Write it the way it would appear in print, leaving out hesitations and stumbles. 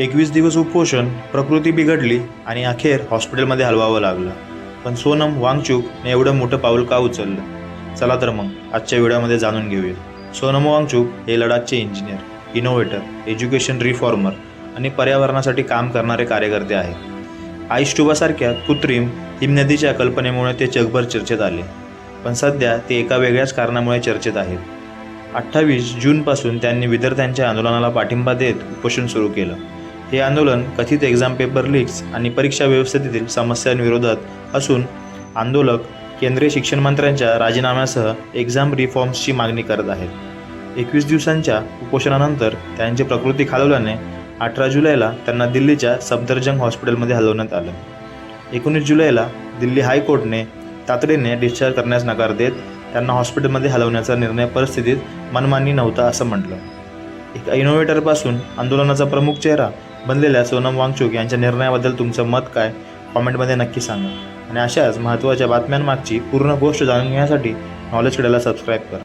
21 दिवस उपोषण, प्रकृती बिघडली आणि अखेर हॉस्पिटलमध्ये हलवावं लागलं. पण सोनम वांगचुकने एवढं मोठं पाऊल का उचललं? चला तर मग आजच्या व्हिडिओमध्ये जाणून घेऊया. सोनम वांगचुक हे लडाखचे इंजिनियर, इनोव्हेटर, एज्युकेशन रिफॉर्मर आणि पर्यावरणासाठी काम करणारे कार्यकर्ते आहेत. आईस्टुबासारख्या कृत्रिम हिमनदीच्या कल्पनेमुळे ते जगभर चर्चेत आले. पण सध्या ते एका वेगळ्याच कारणामुळे चर्चेत आहेत. 28 जूनपासून त्यांनी विद्यार्थ्यांच्या आंदोलनाला पाठिंबा देत उपोषण सुरू केलं. हे आंदोलन कथित एक्झाम पेपर लीक्स आणि परीक्षा व्यवस्थेतील समस्यांविरोधात असून आंदोलक केंद्रीय शिक्षण मंत्र्यांच्या राजीनाम्यासह एक्झाम रिफॉर्म्सची मागणी करत आहेत. 21 दिवसांच्या उपोषणानंतर त्यांची प्रकृती खालावल्याने 18 जुलैला त्यांना दिल्लीच्या सफदरजंग हॉस्पिटलमध्ये हलवण्यात आलं. 19 जुलैला दिल्ली हायकोर्टाने तातडीने डिस्चार्ज करण्यास नकार देत त्यांना हॉस्पिटलमध्ये हलवण्याचा निर्णय परिस्थितीत मनमानी नव्हता असं म्हटलं. एक इनोव्हेटरपासून आंदोलनाचा प्रमुख चेहरा बनलेल्या सोनम वांगचुक यांच्या निर्णयाबद्दल तुमचं मत काय? कॉमेंटमध्ये नक्की सांगा. आणि अशाच महत्त्वाच्या बातम्यांमागची पूर्ण गोष्ट जाणून घेण्यासाठी नॉलेज कडेला सबस्क्राईब करा.